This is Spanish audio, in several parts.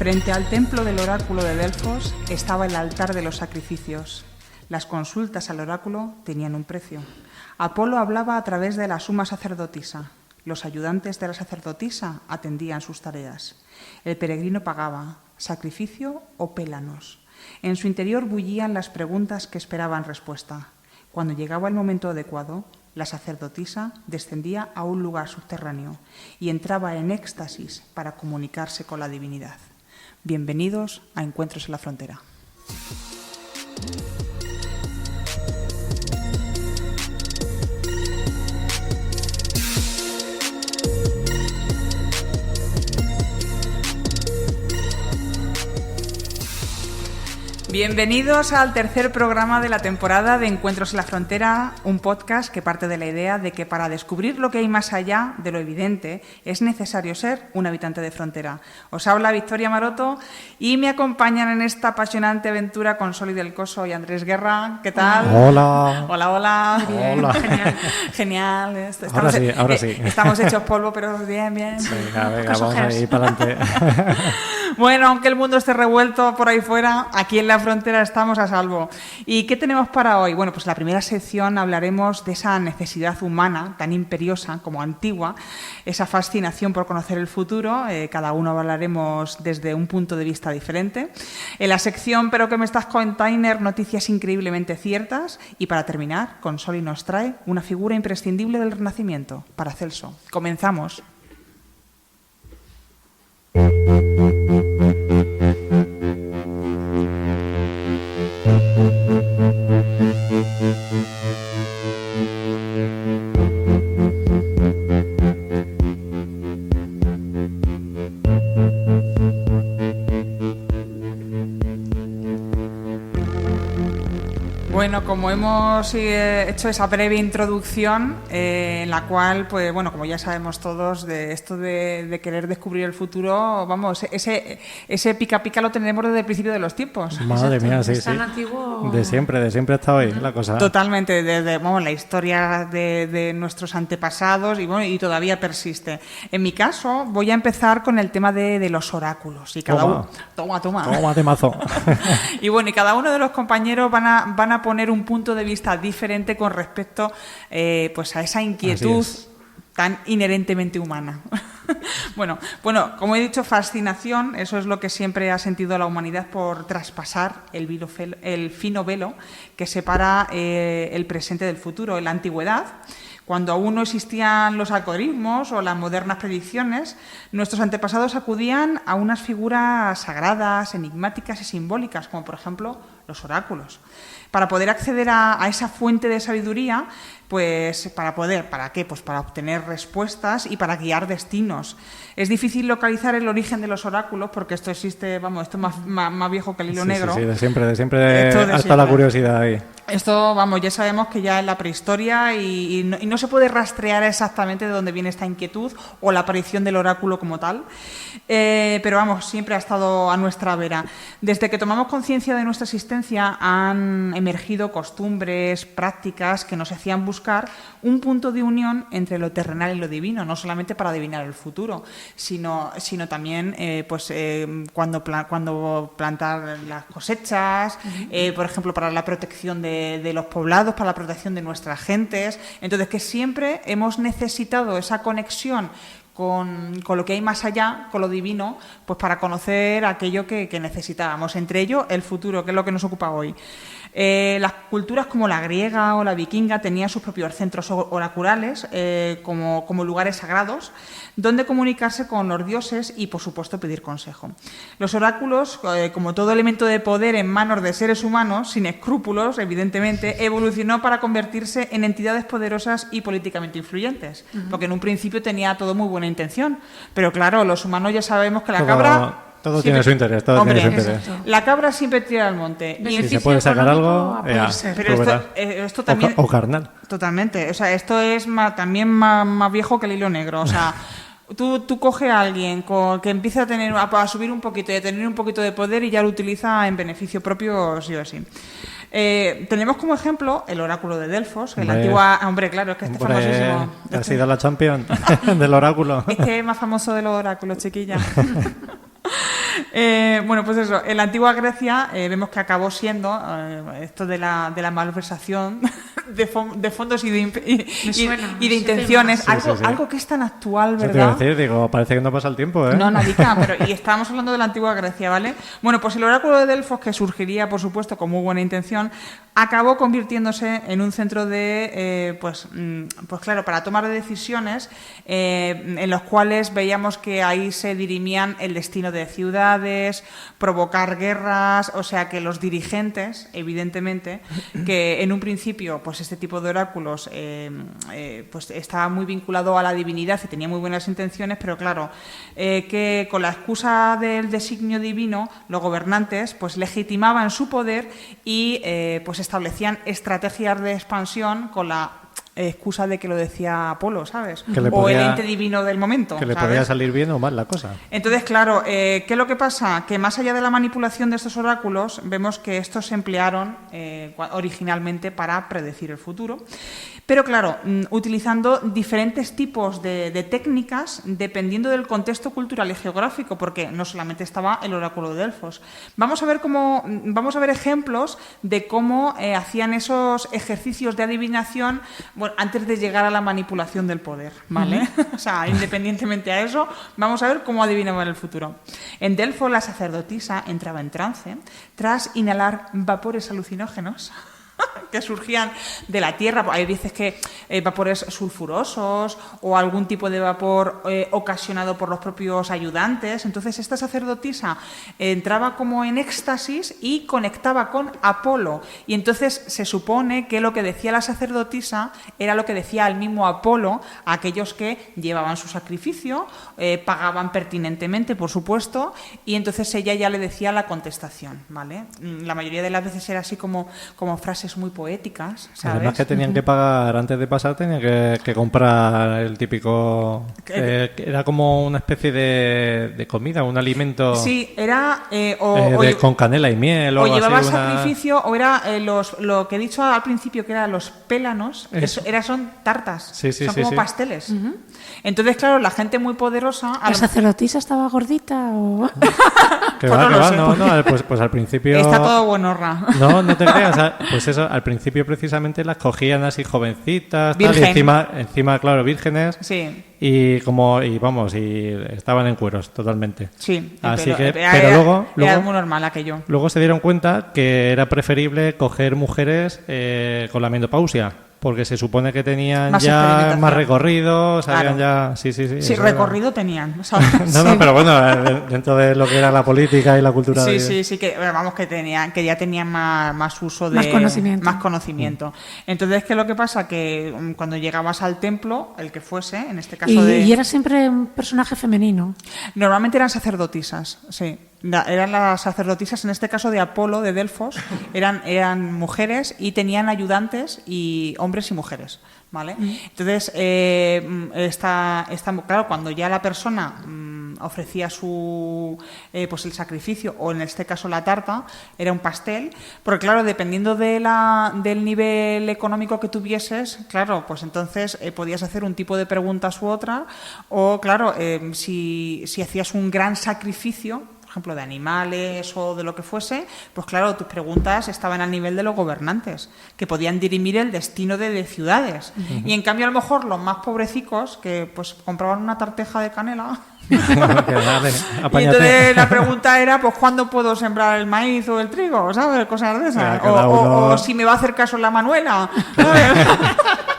Frente al templo del oráculo de Delfos estaba el altar de los sacrificios. Las consultas al oráculo tenían un precio. Apolo hablaba a través de la suma sacerdotisa. Los ayudantes de la sacerdotisa atendían sus tareas. El peregrino pagaba sacrificio o pélanos. En su interior bullían las preguntas que esperaban respuesta. Cuando llegaba el momento adecuado, la sacerdotisa descendía a un lugar subterráneo y entraba en éxtasis para comunicarse con la divinidad. Bienvenidos a Encuentros en la Frontera. Bienvenidos al tercer programa de la temporada de Encuentros en la Frontera, un podcast que parte de la idea de que para descubrir lo que hay más allá de lo evidente es necesario ser un habitante de frontera. Os habla Victoria Maroto y me acompañan en esta apasionante aventura Consoli del Coso y Andrés Guerra. ¿Qué tal? Hola. Hola, hola. Bien. Hola. Genial. Estamos, ahora sí. Estamos hechos polvo, pero bien. Venga, vamos a ir para adelante. Bueno, aunque el mundo esté revuelto por ahí fuera, aquí en la frontera estamos a salvo. ¿Y qué tenemos para hoy? Bueno, pues en la primera sección hablaremos de esa necesidad humana tan imperiosa como antigua, esa fascinación por conocer el futuro. Cada uno hablaremos desde un punto de vista diferente. En la sección Pero que me estás container, noticias increíblemente ciertas. Y para terminar, Consoli nos trae una figura imprescindible del Renacimiento, Paracelso. Comenzamos. Bueno, como hemos hecho esa breve introducción, en la cual, pues bueno, como ya sabemos todos, de esto de querer descubrir el futuro, vamos, ese pica lo tenemos desde el principio de los tiempos. Madre mía, sí. Antiguo... De siempre ha estado ahí la cosa. Totalmente, desde la historia de nuestros antepasados y todavía persiste. En mi caso, voy a empezar con el tema de los oráculos. Y cada uno... Toma. Toma, temazo. Y bueno, y cada uno de los compañeros van a poner un punto de vista diferente con respecto pues a esa inquietud tan inherentemente humana. Bueno, como he dicho, fascinación, eso es lo que siempre ha sentido la humanidad por traspasar el fino velo que separa el presente del futuro. En la antigüedad, cuando aún no existían los algoritmos o las modernas predicciones, nuestros antepasados acudían a unas figuras sagradas, enigmáticas y simbólicas, como por ejemplo los oráculos. Para poder acceder a esa fuente de sabiduría, pues ¿para qué? Pues para obtener respuestas y para guiar destinos. Es difícil localizar el origen de los oráculos porque esto existe, esto es más viejo que el hilo negro. Sí, de siempre hasta siempre. La curiosidad ahí. Esto, ya sabemos que ya en la prehistoria y no se puede rastrear exactamente de dónde viene esta inquietud o la aparición del oráculo como tal, pero siempre ha estado a nuestra vera. Desde que tomamos conciencia de nuestra existencia han emergido costumbres, prácticas que nos hacían buscar un punto de unión entre lo terrenal y lo divino, no solamente para adivinar el futuro, sino también cuando plantar las cosechas, por ejemplo, para la protección de los poblados, para la protección de nuestras gentes. Entonces, que siempre hemos necesitado esa conexión con lo que hay más allá, con lo divino, pues para conocer aquello que necesitábamos, entre ello el futuro, que es lo que nos ocupa hoy. Las culturas como la griega o la vikinga tenían sus propios centros oraculares como lugares sagrados donde comunicarse con los dioses y, por supuesto, pedir consejo. Los oráculos, como todo elemento de poder en manos de seres humanos, sin escrúpulos, evidentemente, evolucionó para convertirse en entidades poderosas y políticamente influyentes, porque en un principio tenía todo muy buena intención, pero claro, los humanos ya sabemos que la cabra... Todo tiene su interés, tiene su interés. La cabra siempre tira al monte. Y si se puede sacar algo, pero esto también... O carnal. Totalmente. O sea, esto es también más viejo que el hilo negro. O sea, tú coges a alguien que empieza a subir un poquito y a tener un poquito de poder y ya lo utiliza en beneficio propio, sí o sí. Tenemos como ejemplo el oráculo de Delfos, la antigua... Hombre, claro, es que este es famosísimo. ¿Ha sido la champion del oráculo? Este es más famoso de los oráculos, chiquilla. Bueno, pues eso, en la antigua Grecia vemos que acabó siendo esto de la malversación de fondos y de intenciones, algo que es tan actual, ¿verdad? Eso te iba a decir, digo, parece que no pasa el tiempo, ¿eh? No, nadica, pero y estábamos hablando de la antigua Grecia, ¿vale? Bueno, pues el oráculo de Delfos, que surgiría, por supuesto, con muy buena intención, acabó convirtiéndose en un centro de, pues claro, para tomar decisiones en los cuales veíamos que ahí se dirimían el destino de ciudades, provocar guerras, o sea que los dirigentes, evidentemente, que en un principio, pues este tipo de oráculos, pues estaba muy vinculado a la divinidad y tenía muy buenas intenciones, pero claro, que con la excusa del designio divino, los gobernantes, pues legitimaban su poder y, pues establecían estrategias de expansión con la excusa de que lo decía Apolo, ¿sabes? O el ente divino del momento. Que le ¿sabes? podía salir bien o mal la cosa. Entonces, claro, ¿qué es lo que pasa? Que más allá de la manipulación de estos oráculos, vemos que estos se emplearon originalmente para predecir el futuro. Pero claro, utilizando diferentes tipos de técnicas dependiendo del contexto cultural y geográfico, porque no solamente estaba el oráculo de Delfos. Vamos a ver ejemplos de cómo hacían esos ejercicios de adivinación antes de llegar a la manipulación del poder, ¿vale? O sea, independientemente a eso, vamos a ver cómo adivinaban el futuro. En Delfos, la sacerdotisa entraba en trance tras inhalar vapores alucinógenos que surgían de la tierra. Hay veces que vapores sulfurosos o algún tipo de vapor ocasionado por los propios ayudantes. Entonces esta sacerdotisa entraba como en éxtasis y conectaba con Apolo. Y entonces se supone que lo que decía la sacerdotisa era lo que decía el mismo Apolo a aquellos que llevaban su sacrificio, pagaban pertinentemente, por supuesto, y entonces ella ya le decía la contestación, ¿vale? La mayoría de las veces era así como frases muy poéticas, ¿sabes? Además que tenían que pagar, antes de pasar tenían que comprar el típico... era como una especie de comida, un alimento... Sí, era... con canela y miel o algo así. O llevaba sacrificio, o era lo que he dicho al principio, que eran los pélanos, son tartas, son como pasteles. Uh-huh. Entonces, claro, la gente muy poderosa... ¿La sacerdotisa estaba gordita o...? Pues al principio... Está todo buenorra. No te creas, pues eso, al principio precisamente las cogían así jovencitas, tal, y encima, claro, vírgenes. Sí. Y estaban en cueros totalmente. Sí, así pero luego era muy normal aquello. Luego se dieron cuenta que era preferible coger mujeres con la menopausia, porque se supone que tenían más recorrido, sabían ya... Sí, recorrido tenían. No, pero bueno, dentro de lo que era la política y la cultura... Sí, que vamos, que ya tenían más uso de... Más conocimiento. Entonces, ¿qué es lo que pasa? Que cuando llegabas al templo, el que fuese, en este caso ¿Y era siempre un personaje femenino? Normalmente eran sacerdotisas, sí. Eran las sacerdotisas, en este caso de Apolo, de Delfos, eran mujeres y tenían ayudantes y hombres y mujeres, ¿vale? Entonces, claro, cuando ya la persona ofrecía pues el sacrificio, o en este caso la tarta, era un pastel, porque claro, dependiendo del nivel económico que tuvieses, claro, pues entonces podías hacer un tipo de preguntas u otra, o claro, si hacías un gran sacrificio, por ejemplo, de animales o de lo que fuese, pues claro, tus preguntas estaban al nivel de los gobernantes, que podían dirimir el destino de ciudades. Uh-huh. Y en cambio, a lo mejor, los más pobrecicos, que pues compraban una tarteja de canela... y entonces la pregunta era, pues, ¿cuándo puedo sembrar el maíz o el trigo? ¿Sabes? Cosas de esas. O si me va a hacer caso la Manuela, ¿sabes?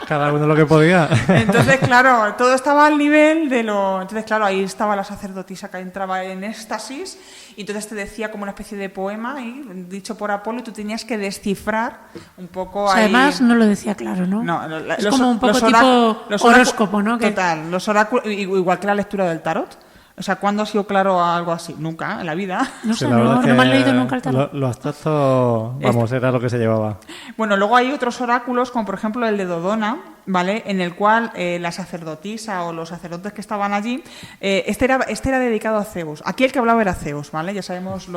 Cada uno lo que podía. Entonces, claro, todo estaba al nivel de lo... Entonces, claro, ahí estaba la sacerdotisa que entraba en éxtasis y entonces te decía como una especie de poema dicho por Apolo y tú tenías que descifrar un poco ahí... Además, no lo decía claro, ¿no? No, es como un poco tipo horóscopo, ¿no? Total, los oráculos, igual que la lectura del tarot. O sea, ¿cuándo ha sido claro algo así? Nunca, en la vida. No sé, no me han leído nunca el tarot. Lo abstracto, era lo que se llevaba. Bueno, luego hay otros oráculos, como por ejemplo el de Dodona, ¿vale? En el cual la sacerdotisa o los sacerdotes que estaban allí, este era dedicado a Zeus. Aquí el que hablaba era Zeus, ¿vale? Ya sabemos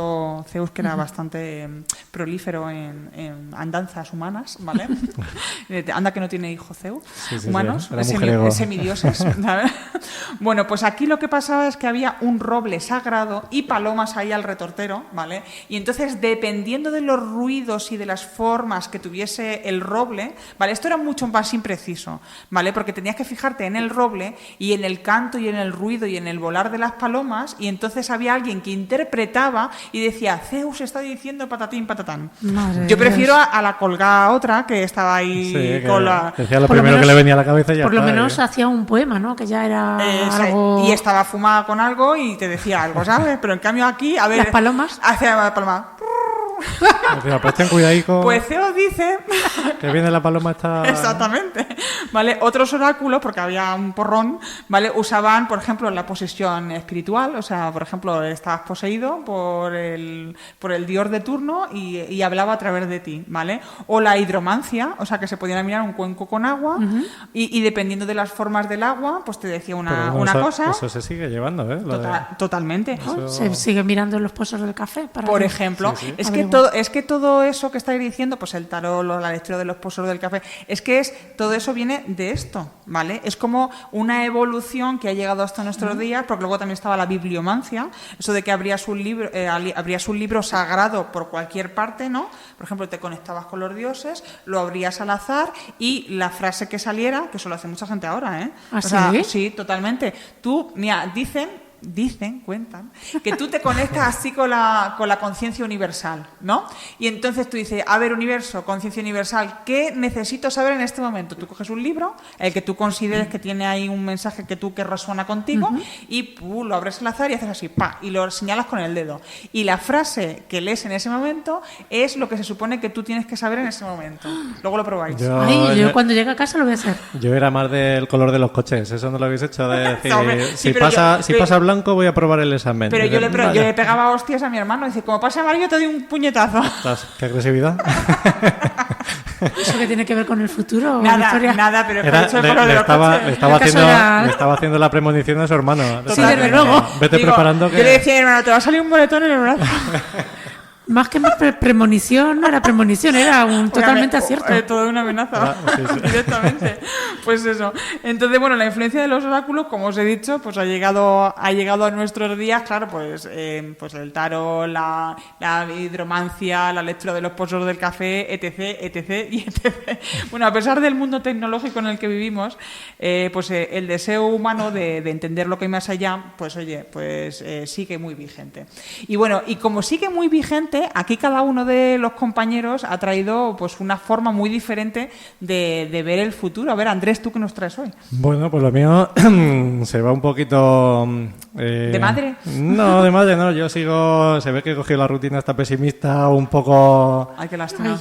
Zeus que era bastante prolífero en andanzas humanas, ¿vale? Anda que no tiene hijos Zeus, humanos, semidioses, ¿sabes? Bueno, pues aquí lo que pasaba es que había un roble sagrado y palomas ahí al retortero, ¿vale? Y entonces, dependiendo de los ruidos y de las formas que tuviese el roble, ¿vale? Esto era mucho más impreciso, ¿vale? Porque tenías que fijarte en el roble y en el canto y en el ruido y en el volar de las palomas, y entonces había alguien que interpretaba y decía, Zeus está diciendo patatín, patatán. Yo prefiero a la colgada otra que estaba ahí con la... Decía lo primero que le venía a la cabeza y ya por lo menos hacía un poema, ¿no? Que ya era algo... Y estaba fumada con algo y te decía algo, ¿sabes? Pero en cambio aquí, a ver... Las palomas. Hacía la paloma. Pues ten cuidadico. Pues Zeus dice que viene la paloma esta... Exactamente, ¿vale? Otros oráculos, porque había un porrón, ¿vale? Usaban, por ejemplo, la posesión espiritual, o sea, por ejemplo, estabas poseído por el dios de turno y hablaba a través de ti, ¿vale? O la hidromancia, o sea, que se podían mirar un cuenco con agua y dependiendo de las formas del agua, pues te decía una cosa. Eso se sigue llevando, ¿eh? Totalmente. Eso... Se sigue mirando en los pozos del café. Por ejemplo, es que todo eso que estáis diciendo, pues el tarot, la lectura de los pozos del café, todo eso viene de esto, ¿vale? Es como una evolución que ha llegado hasta nuestros días, porque luego también estaba la bibliomancia, eso de que abrías un libro sagrado por cualquier parte, ¿no? Por ejemplo, te conectabas con los dioses, lo abrías al azar y la frase que saliera, que eso lo hace mucha gente ahora, ¿eh? ¿Ah, sí? Sí, totalmente. Cuentan, que tú te conectas así con la conciencia universal, ¿no? Y entonces tú dices, a ver, universo, conciencia universal, ¿qué necesito saber en este momento? Tú coges un libro, el que tú consideres que tiene ahí un mensaje que resuena contigo, y lo abres al azar y haces así, ¡pa! Y lo señalas con el dedo. Y la frase que lees en ese momento es lo que se supone que tú tienes que saber en ese momento. Luego lo probáis. Yo cuando llegue a casa lo voy a hacer. Yo era más del color de los coches, eso no lo habéis hecho, de decir, si pasa blanco voy a probar el examen. Pero yo le pegaba hostias a mi hermano. Dice, como pase amarillo te doy un puñetazo. ¿Qué agresividad? ¿Eso qué tiene que ver con el futuro? Nada, pero le estaba haciendo la premonición a su hermano. Sí, desde luego. Vete preparando que... Yo le decía a mi hermano, te va a salir un boletón en el brazo. Más que premonición, no era premonición, era totalmente acierto. Toda una amenaza, directamente. Pues eso. Entonces, bueno, la influencia de los oráculos, como os he dicho, pues ha llegado a nuestros días, claro, pues el tarot, la hidromancia, la lectura de los pozos del café, etc. Bueno, a pesar del mundo tecnológico en el que vivimos, pues el deseo humano de entender lo que hay más allá, pues oye, sigue muy vigente. Y bueno, y como sigue muy vigente, aquí cada uno de los compañeros ha traído pues una forma muy diferente de ver el futuro. A ver, Andrés, ¿tú qué nos traes hoy? Bueno, pues lo mío se va un poquito... ¿De madre? No, de madre no. Yo sigo... Se ve que he cogido la rutina esta pesimista un poco... Ay, qué lástima.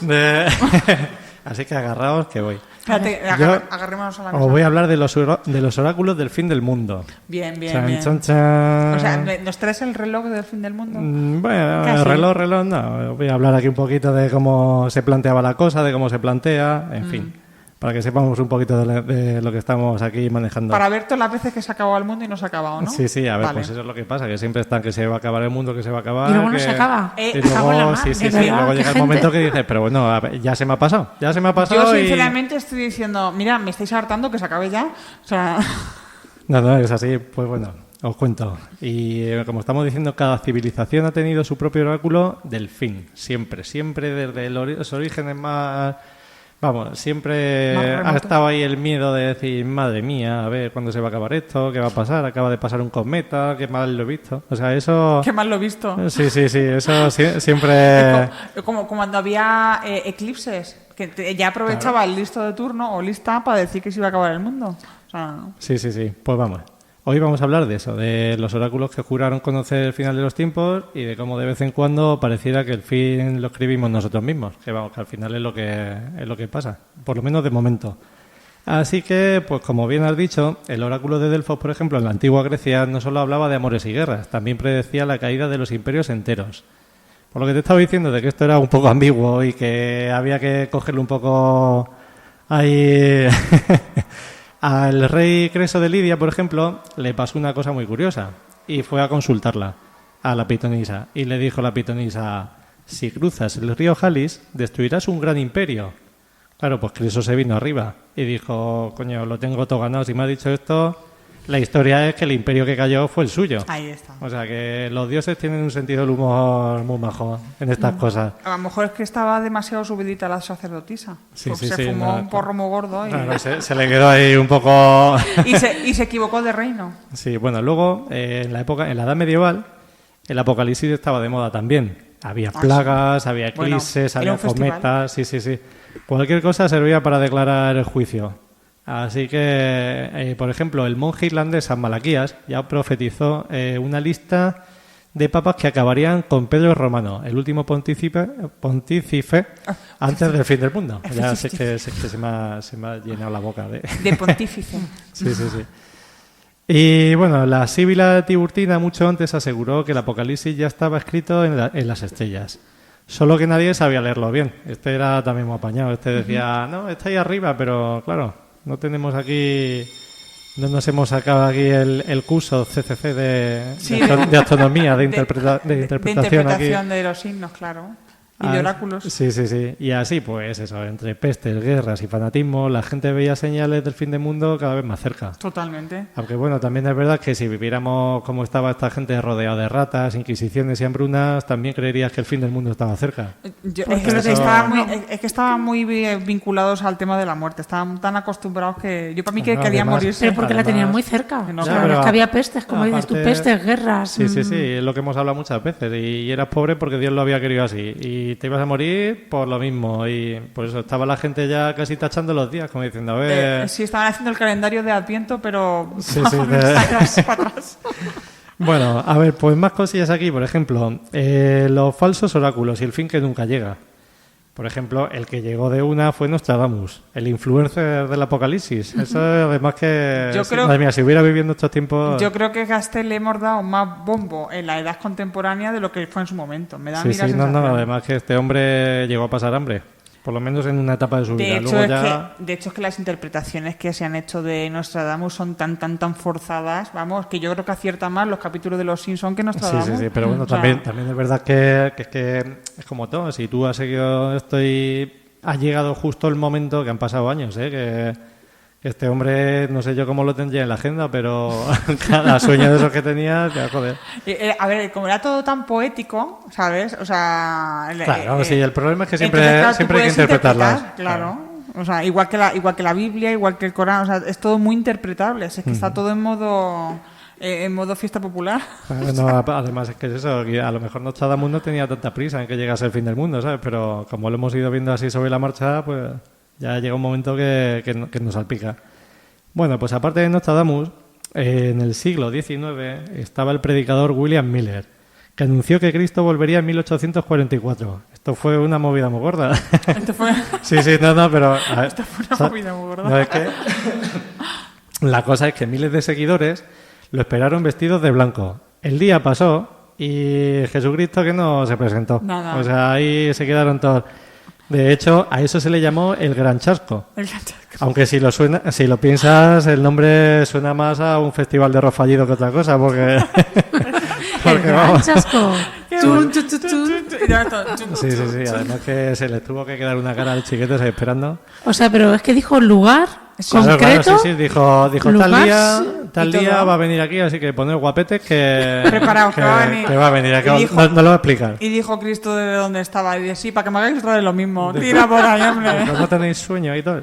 Así que agarraos que voy. Espérate, agarrémonos a la mesa. Os voy a hablar de los oráculos del fin del mundo. Bien. Chan, chan. O sea, ¿nos traes el reloj del fin del mundo? Bueno, el reloj no. Voy a hablar aquí un poquito de cómo se planteaba la cosa, de cómo se plantea, en fin. Para que sepamos un poquito de lo que estamos aquí manejando. Para ver todas las veces que se ha acabado el mundo y no se ha acabado, ¿no? Sí, a ver, pues eso es lo que pasa, que siempre están que se va a acabar el mundo, que se va a acabar... Y luego no se acaba. Y luego, luego llega el momento que dices, pero bueno, a ver, ya se me ha pasado. Yo sinceramente estoy diciendo, mira, me estáis hartando que se acabe ya. O sea... No, es así, pues bueno, os cuento. Y como estamos diciendo, cada civilización ha tenido su propio oráculo del fin. Siempre desde los orígenes más... Vamos, siempre ha estado ahí el miedo de decir, madre mía, a ver cuándo se va a acabar esto, qué va a pasar, acaba de pasar un cometa, qué mal lo he visto. O sea, eso... Qué mal lo he visto. Sí, eso siempre... Como cuando había eclipses, que ya aprovechaba el listo de turno o lista para decir que se iba a acabar el mundo. O sea... Sí, pues vamos. Hoy vamos a hablar de eso, de los oráculos que juraron conocer el final de los tiempos y de cómo de vez en cuando pareciera que el fin lo escribimos nosotros mismos, que vamos, que al final es lo que pasa, por lo menos de momento. Así que, pues como bien has dicho, el oráculo de Delfos, por ejemplo, en la antigua Grecia no solo hablaba de amores y guerras, también predecía la caída de los imperios enteros. Por lo que te estaba diciendo de que esto era un poco ambiguo y que había que cogerlo un poco Hay... Al rey Creso de Lidia, por ejemplo, le pasó una cosa muy curiosa y fue a consultarla a la pitonisa y le dijo la pitonisa: si cruzas el río Jalis, destruirás un gran imperio. Claro, pues Creso se vino arriba y dijo: coño, lo tengo todo ganado. Si me ha dicho esto, la historia es que el imperio que cayó fue el suyo. Ahí está. O sea que los dioses tienen un sentido del humor muy majo en estas cosas. A lo mejor es que estaba demasiado subidita la sacerdotisa. Sí, porque sí, se sí, fumó no, un porro muy gordo y, Claro, se le quedó ahí un poco... y se equivocó de reino. Sí, bueno, luego en la Edad Medieval, el apocalipsis estaba de moda también. Había plagas, había Bueno, eclipses, era había un festival. cometas, sí. Cualquier cosa servía para declarar el juicio. Así que, por ejemplo, el monje irlandés San Malaquías ya profetizó una lista de papas que acabarían con Pedro el Romano, el último pontífice antes del fin del mundo. Ya sé que se me ha llenado la boca de... De pontífice. Sí. Y bueno, la Síbila Tiburtina mucho antes aseguró que el Apocalipsis ya estaba escrito en las estrellas. Solo que nadie sabía leerlo bien. Este era también muy apañado. Este decía, no, está ahí arriba, pero claro, no tenemos aquí... No nos hemos sacado aquí el curso CCC de astronomía, de interpretación aquí. De los signos, claro. Y de oráculos. Sí. Y así, pues eso, entre pestes, guerras y fanatismo, la gente veía señales del fin del mundo cada vez más cerca. Totalmente. Aunque bueno, también es verdad que si viviéramos como estaba esta gente rodeada de ratas, inquisiciones y hambrunas, también creerías que el fin del mundo estaba cerca. Es que estaban muy vinculados al tema de la muerte. Estaban tan acostumbrados que yo para mí que querían morirse. Pero porque la tenían muy cerca. No, O sea, pero es que había pestes, como dices tú, aparte- pestes, guerras. Sí, es lo que hemos hablado muchas veces. Y eras pobre porque Dios lo había querido así. Y te ibas a morir por lo mismo. Y por eso estaba la gente ya casi tachando los días, como diciendo, a ver... Sí, estaban haciendo el calendario de Adviento, pero Sí, para atrás. Bueno, a ver, pues más cosillas aquí. Por ejemplo, los falsos oráculos y el fin que nunca llega. Por ejemplo, el que llegó de una fue Nostradamus, el influencer del apocalipsis. Eso además que... Yo creo- madre mía, si hubiera vivido en estos tiempos... Yo creo que a este le hemos dado más bombo en la edad contemporánea de lo que fue en su momento. Me da a Sí, mí la no, sensación. además que este hombre llegó a pasar hambre. Por lo menos en una etapa de su vida. Luego ya... de hecho, es que las interpretaciones que se han hecho de Nostradamus son tan forzadas, vamos, que yo creo que acierta más los capítulos de Los Simpson que Nostradamus. Sí, pero bueno, O sea, también es verdad que es como todo. Si tú has seguido esto y ha llegado justo el momento, que han pasado años, que este hombre, no sé yo cómo lo tendría en la agenda, pero cada sueño de esos que tenía, te va a joder. a ver, como era todo tan poético, ¿sabes? O sea... Claro, sí, el problema es que entonces, siempre, claro, tú siempre hay que puedes interpretarlas. interpretar, claro. O sea, igual que la Biblia, igual que el Corán, o sea, es todo muy interpretable. Es que está todo en modo fiesta popular. No, además es que es eso, que a lo mejor Nostradamus no tenía tanta prisa en que llegase el fin del mundo, ¿sabes? Pero como lo hemos ido viendo así sobre la marcha, pues ya llega un momento que nos salpica. Bueno, pues aparte de Nostradamus, en el siglo XIX estaba el predicador William Miller, que anunció que Cristo volvería en 1844. Esto fue una movida muy gorda. Esto fue Sí, no, pero... A ver, una movida muy gorda. no, es que la cosa es que miles de seguidores lo esperaron vestidos de blanco. El día pasó y Jesucristo que no se presentó. Nada. O sea, ahí se quedaron todos. De hecho, a eso se le llamó el Gran Chasco. Aunque si lo piensas, el nombre suena más a un festival de rock fallido que otra cosa, porque El gran vamos. chasco. Sí, además que se les tuvo que quedar una cara al chiquete ahí esperando. O sea, pero es que dijo lugar Claro, concreto. sí, dijo lugar, tal y día todo. va a venir aquí, así que poner guapetes que Preparaos, que va a venir. que va a venir, que Y no, dijo- no lo va a explicar. Y dijo Cristo de dónde estaba. Y dice, sí, para que me hagáis otra vez lo mismo. Tira por ahí, hombre. Pero no tenéis sueño y todo.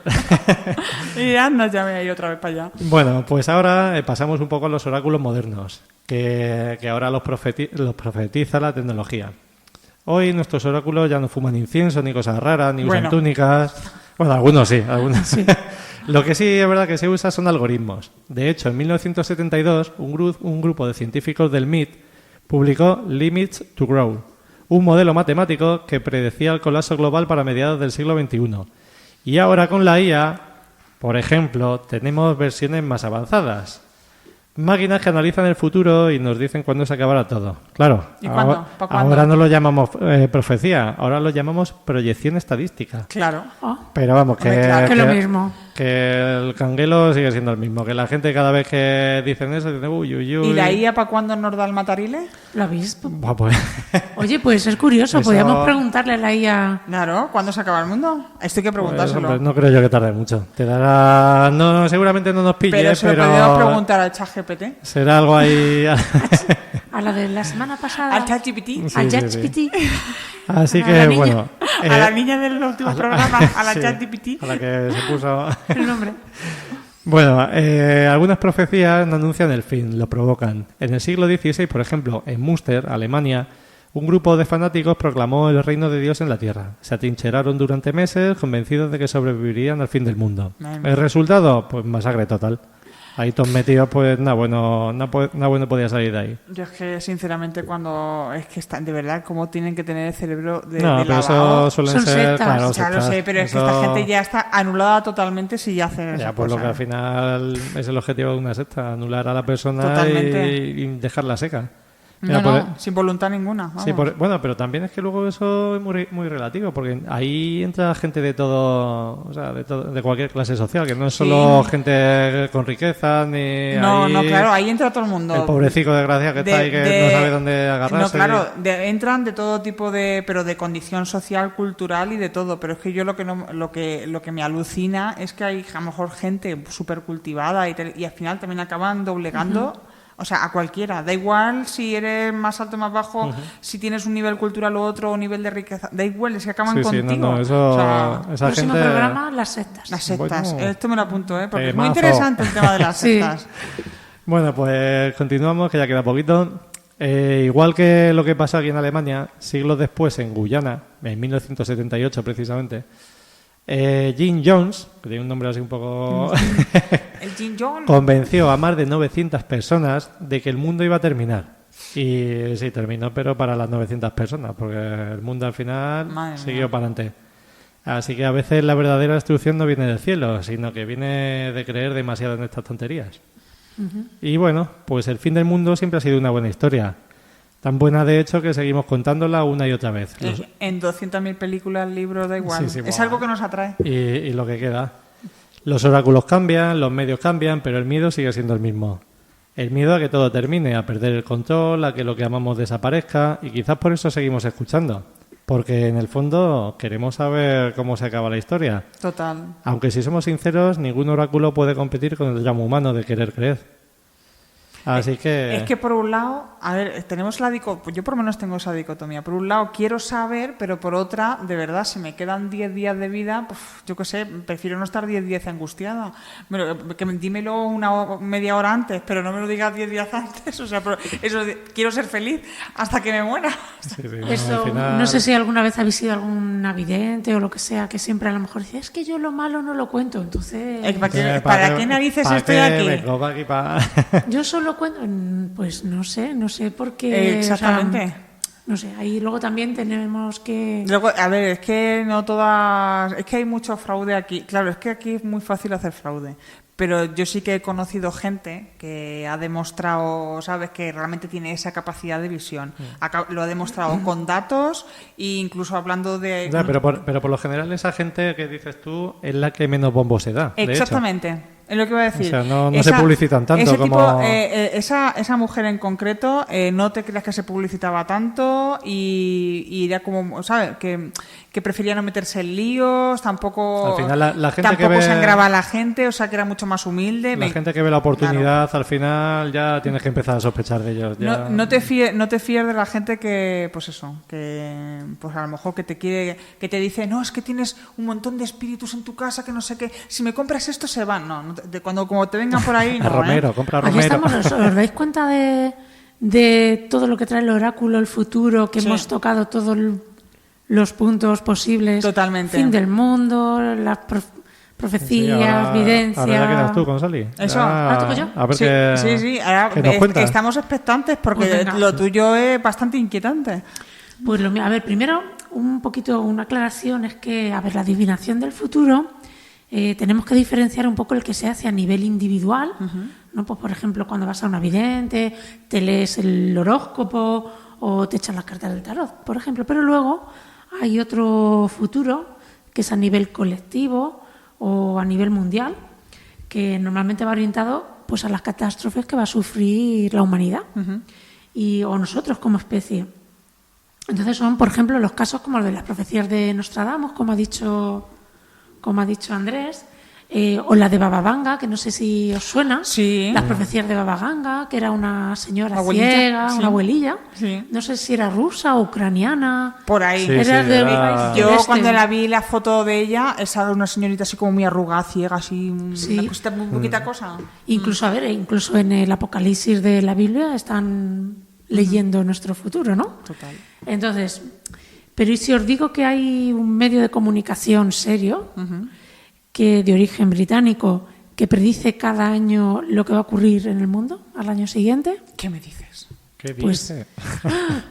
Y anda, ya me voy a ir otra vez para allá. Bueno, pues ahora pasamos un poco a los oráculos modernos, que ahora los profetiza la tecnología. Hoy nuestros oráculos ya no fuman incienso, ni cosas raras, ni usan Bueno. túnicas. Bueno, algunos sí, algunos sí. Lo que sí es verdad que se usa son algoritmos. De hecho, en 1972, un grupo de científicos del MIT publicó Limits to Grow, un modelo matemático que predecía el colapso global para mediados del siglo XXI. Y ahora con la IA, por ejemplo, tenemos versiones más avanzadas. máquinas que analizan el futuro y nos dicen cuándo se acabará todo. Claro, ¿Y cuándo? ¿Pa' cuándo? ahora no lo llamamos profecía, ahora lo llamamos proyección estadística. Claro. Oh, Pero vamos, Hombre, claro. que es lo mismo. que el canguelo sigue siendo el mismo. Que la gente cada vez que dicen eso, dice uy, uy, uy. ¿Y la IA para cuándo nos da el matarile? ¿Lo habéis? Buah, pues, Oye, pues es curioso. Eso- Podríamos preguntarle a la IA. Claro, ¿cuándo se acaba el mundo? Esto hay que preguntárselo. hombre, no creo yo que tarde mucho. Te dará... No, seguramente no nos pille, pero se lo podemos preguntar al ChatGPT. será algo ahí... A la de la semana pasada. Al ChatGPT. Sí, Al sí, ChatGPT. Así A que, la niña. bueno... A la niña del último programa, a la sí, ChatGPT. a la que se puso... El nombre. Bueno, algunas profecías no anuncian el fin, lo provocan. En el siglo XVI, por ejemplo, en Münster, Alemania, un grupo de fanáticos proclamó el reino de Dios en la tierra. Se atrincheraron durante meses, convencidos de que sobrevivirían al fin del mundo. Madre mía. El resultado, pues masacre total. Ahí todos metidos, pues nada bueno podía salir de ahí. Yo es que, sinceramente, cuando... Es que están, de verdad, cómo tienen que tener el cerebro de No, de pero lavado. eso suelen Son ser, sectas. claro, Ya lo sectas. sé, pero es que Eso- esta gente ya está anulada totalmente si ya hacen Ya, esas pues lo que cosas. al final es el objetivo de una secta, anular a la persona Totalmente. y dejarla seca. No, Mira, no, por- sin voluntad ninguna. Vamos. Sí, bueno, pero también es que luego eso es muy relativo, porque ahí entra gente de todo, o sea, de cualquier clase social, que no es solo Sí. gente con riqueza, ni No, ahí no, claro, ahí entra todo el mundo. el pobrecito desgraciado que está ahí que no sabe dónde agarrarse. No, claro, entran de todo tipo pero de condición social, cultural y de todo. Pero es que yo lo que me alucina es que hay a lo mejor gente súper cultivada y al final también acaban doblegando. O sea, a cualquiera. Da igual si eres más alto o más bajo, si tienes un nivel cultural u otro, un nivel de riqueza. Da igual, es que acaban Sí, contigo. no, eso, O sea, esa Próximo gente... programa, las sectas. las sectas. Bueno. Esto me lo apunto, porque es muy Temazo. interesante el tema de las Sí. sectas. Bueno, pues continuamos, que ya queda poquito. Igual que lo que pasó aquí en Alemania, siglos después en Guyana, en 1978 precisamente, Jim Jones, que tiene un nombre así un poco... El Jim Jones. convenció a más de 900 personas de que el mundo iba a terminar. Y sí, terminó, pero para las 900 personas, porque el mundo al final Madre siguió mía. para adelante. Así que a veces la verdadera destrucción no viene del cielo, sino que viene de creer demasiado en estas tonterías. Y bueno, pues el fin del mundo siempre ha sido una buena historia. Tan buena, de hecho, que seguimos contándola una y otra vez. En 200.000 películas, libros, da igual. Sí, sí, es buah. algo que nos atrae. Y lo que queda. Los oráculos cambian, los medios cambian, pero el miedo sigue siendo el mismo. El miedo a que todo termine, a perder el control, a que lo que amamos desaparezca, y quizás por eso seguimos escuchando. Porque en el fondo queremos saber cómo se acaba la historia. Total. Aunque si somos sinceros, ningún oráculo puede competir con el drama humano de querer creer. Así que... Es que por un lado, a ver, tenemos yo por lo menos tengo esa dicotomía. Por un lado quiero saber, pero por otra, de verdad, si me quedan 10 días de vida, pues, yo qué sé, prefiero no estar 10 días angustiada. Bueno, dímelo media hora antes, pero no me lo digas 10 días antes. O sea, quiero ser feliz hasta que me muera. sí, Eso, al final- no sé si alguna vez habéis sido algún vidente o lo que sea, que siempre a lo mejor dice, es que yo lo malo no lo cuento, entonces ¿Para qué narices ¿para estoy qué aquí? vengo pa' aquí pa- yo solo cuento, pues no sé por qué. Exactamente. O sea, no sé, ahí luego también tenemos que... Luego, a ver, es que no todas... Es que hay mucho fraude aquí. Claro, es que aquí es muy fácil hacer fraude. Pero yo sí que he conocido gente que ha demostrado, ¿sabes?, que realmente tiene esa capacidad de visión. Lo ha demostrado con datos e incluso hablando de... Ya, pero por lo general esa gente que dices tú es la que menos bombo se da. de hecho. Exactamente. Es lo que iba a decir. O sea, no se publicitan tanto ese como- esa mujer en concreto, no te creas que se publicitaba tanto y era como, ¿sabes? Que prefería no meterse en líos, tampoco... Al final la gente tampoco que ve- sangraba a la gente, o sea, que era mucho más humilde. La gente que ve la oportunidad, al final ya tienes que empezar a sospechar de ellos. Ya... No te fíes de la gente que, pues eso, que pues a lo mejor que te quiere, que te dice, no, es que tienes un montón de espíritus en tu casa, que no sé qué, si me compras esto se van. No, cuando como te vengan por ahí, no. A Romero, compra Aquí Romero. estamos, ¿os dais cuenta de todo lo que trae el oráculo, el futuro, que Sí. hemos tocado todos los puntos posibles? Totalmente. Fin del mundo, las profecías, Sí, ahora videncia... ya quedas tú, Gonzalo. Eso. ¿Ahora toco yo? A ver Sí, qué, sí, ahora qué nos cuentas. estamos expectantes porque Pues venga. lo tuyo es bastante inquietante. Pues a ver, primero, un poquito, una aclaración es que, a ver, la adivinación del futuro tenemos que diferenciar un poco el que se hace a nivel individual, ¿no? Pues, por ejemplo, cuando vas a una vidente, te lees el horóscopo o te echan las cartas del tarot, por ejemplo. Pero luego hay otro futuro que es a nivel colectivo o a nivel mundial, que normalmente va orientado pues a las catástrofes que va a sufrir la humanidad o nosotros como especie. Entonces son, por ejemplo, los casos como los de las profecías de Nostradamus, como ha dicho Andrés, o la de Baba Vanga, que no sé si os suena. Sí. Las profecías de Baba Vanga, que era una señora Abuelita, ciega, sí. una abuelilla. Sí. No sé si era rusa o ucranina. Por ahí. Sí, Era de- era- Yo del este. cuando la vi la foto de ella, esa una señorita así como muy arrugada, ciega, así, Sí. una cosita, muy poquita cosa. Incluso, a ver, incluso en el Apocalipsis de la Biblia están leyendo nuestro futuro, ¿no? Total. Entonces, pero ¿y si os digo que hay un medio de comunicación serio, que de origen británico, que predice cada año lo que va a ocurrir en el mundo al año siguiente? ¿Qué me dices? ¿Qué Pues- dice?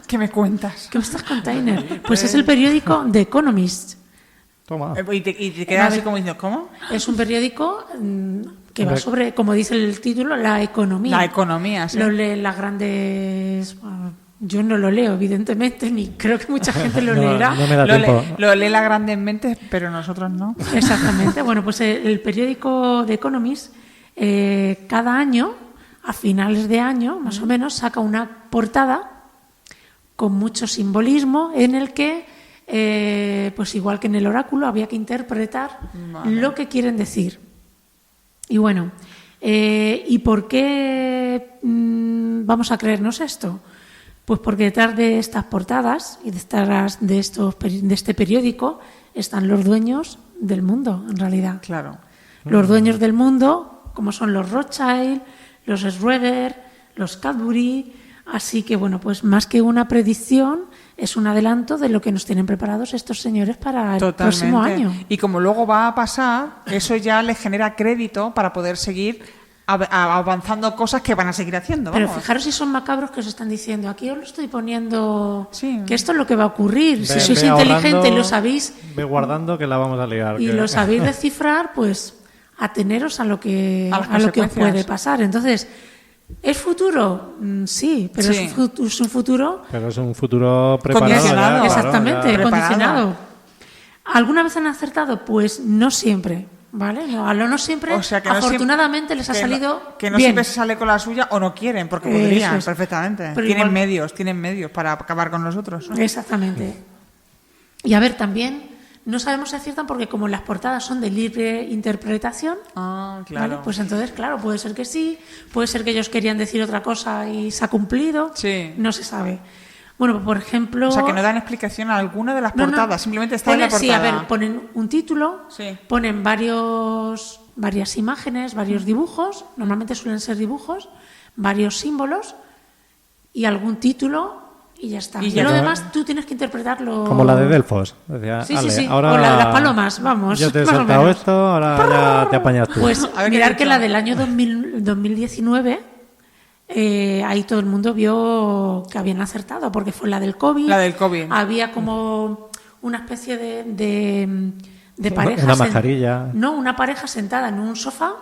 ¿Qué me cuentas? ¿Qué me estás contando? Pues es el periódico The Economist. Toma. Y te quedas así como diciendo, ¿cómo? Es un periódico que va Hombre. sobre, como dice el título, la economía. La economía, sí. Lo leen las grandes... bueno, yo no lo leo, evidentemente, ni creo que mucha gente lo No, leerá. no me da Lo, tiempo. lo lee la grande en mente, pero nosotros no. Exactamente. Bueno, pues el periódico The Economist cada año, a finales de año, más o menos, saca una portada con mucho simbolismo en el que, pues igual que en el oráculo, había que interpretar lo que quieren decir. Y bueno, ¿y por qué vamos a creernos esto? Pues porque detrás de estas portadas y detrás de este periódico están los dueños del mundo, en realidad. Claro. Los dueños del mundo, como son los Rothschild, los Schroeder, los Cadbury. Así que, bueno, pues más que una predicción, es un adelanto de lo que nos tienen preparados estos señores para el próximo año. Y como luego va a pasar, eso ya le genera crédito para poder seguir avanzando cosas que van a seguir haciendo. Pero vamos. fijaros si son macabros que os están diciendo, aquí os lo estoy poniendo, Sí. que esto es lo que va a ocurrir. Si Ve- sois ve inteligentes ahorrando, y lo sabéis, Ve guardando que la vamos a liar. y que- lo sabéis descifrar, pues ateneros a lo que, A las a lo que os consecuencias. puede pasar. Entonces, ¿es futuro? Sí, pero Sí. es un futuro Pero es un futuro preparado. Condicionado. ya, claro, exactamente ya. Preparado. condicionado. ¿Alguna vez han acertado? Pues no siempre, ¿vale? No, a lo no siempre, O sea, que no afortunadamente siempre- les ha que no- salido que no bien. siempre se sale con la suya o no quieren, porque Eso podrían es. perfectamente. Pero Tienen igual- medios para acabar con nosotros. Exactamente. Y a ver, también no sabemos si aciertan porque como las portadas son de libre interpretación, Ah, ¿vale? claro. Pues entonces, claro, puede ser que sí, puede ser que ellos querían decir otra cosa y se ha cumplido, Sí. no se sabe. Bueno, pues por ejemplo... O sea, que no dan explicación a alguna de las No, no. portadas, simplemente está en la Ponen- portada. Sí, a ver, ponen un título, Sí. ponen varias imágenes, varios dibujos, normalmente suelen ser dibujos, varios símbolos y algún título y ya está. Y Y, ya lo está. demás tú tienes que interpretarlo. Como la de Delfos. Decía, Sí, sí, "Ale, sí. ahora O la de las palomas, vamos, Yo te he más o soltado menos. esto, ahora ya te apañas tú. Pues A ver qué mirar ha que dicho. la del año 2019, ahí todo el mundo vio que habían acertado, porque fue la del COVID. La del COVID. Había como una especie de pareja. Una mascarilla. No, una pareja sentada en un sofá